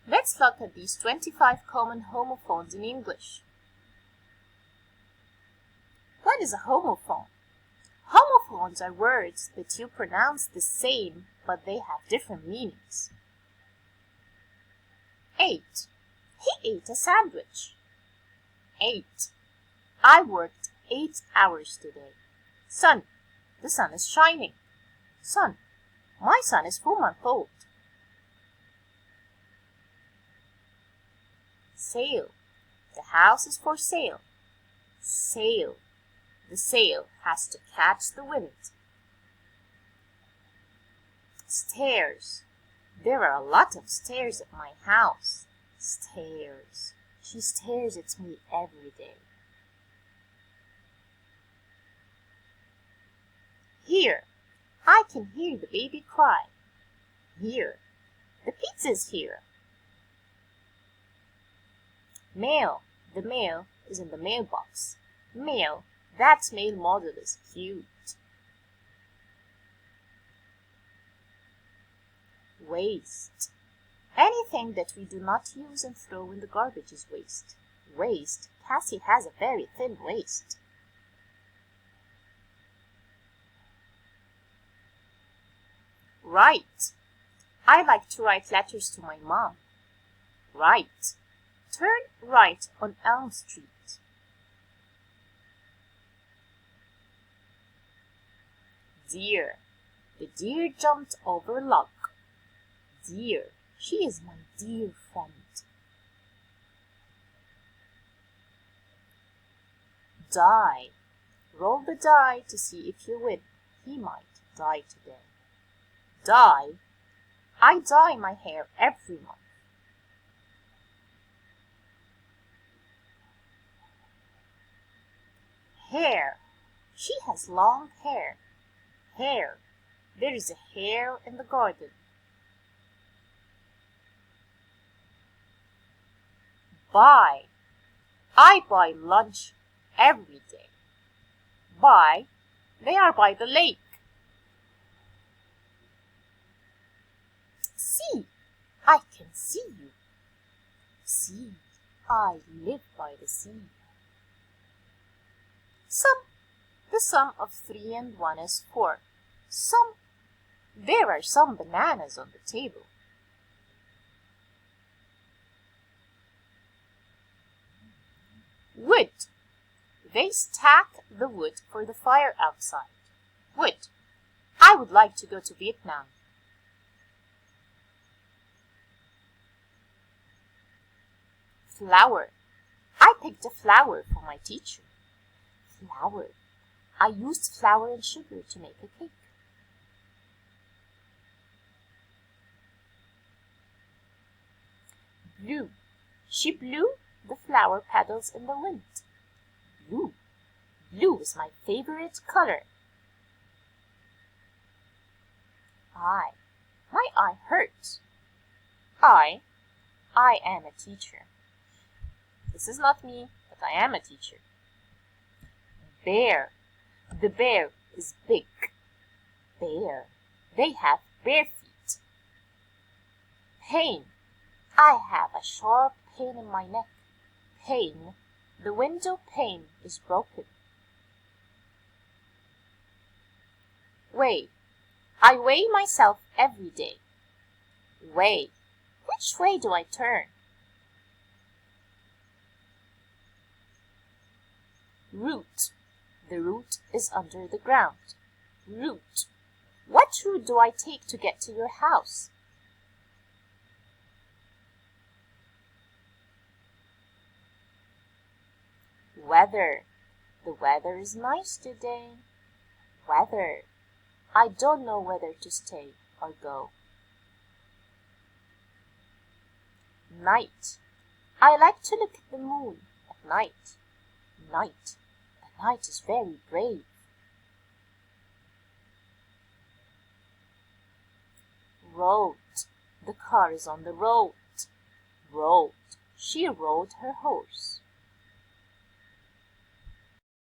Let's look at these 25 common homophones in English. What is a homophone? Homophones are words that you pronounce the same, but they have different meanings. 8. He ate a sandwich. 8. I worked 8 hours today. Sun. The sun is shining. Son. My son is 4 months old. Sail. The house is for sale. Sail. The sail has to catch the wind. Stairs. There are a lot of stairs at my house. Stairs. She stares at me every day. Here. I can hear the baby cry. Here. The pizza's here. Mail. The mail is in the mailbox. Mail. That mail model is cute. Waste. Anything that we do not use and throw in the garbage is waste. Waste. Cassie has a very thin waist. Write. I like to write letters to my mom. Right. Turn right on Elm Street. Deer. The deer jumped over a log. Deer. She is my dear friend. Die. Roll the die to see if you win. He might die today. Dye. I dye my hair every month. Hare. She has long hair. Hare. There is a hare in the garden. Buy. I buy lunch every day. Buy. They are by the lake. See. I can see you. See. I live by the sea. Sum. The sum of 3 and 1 is 4. Some. There are some bananas on the table. Wood. They stack the wood for the fire outside. Wood. I would like to go to Vietnam. Flour. I picked a flower for my teacher. Flour. I used flour and sugar to make a cake. Blue. She blew the flower petals in the wind. Blue. Blue is my favorite color. Eye. My eye hurts. I am a teacher. This is not me, but I am a teacher. Bear. The bear is big. Bear. They have bare feet. Pain. I have a sharp pain in my neck. Pain. The window pane is broken. Weigh. I weigh myself every day. Weigh. Which way do I turn? Root. The root is under the ground. Route. What route do I take to get to your house? Weather. The weather is nice today. Weather. I don't know whether to stay or go. Night. I like to look at the moon at night. Night. The night is very brave. Road. The car is on the road. Road. She rode her horse.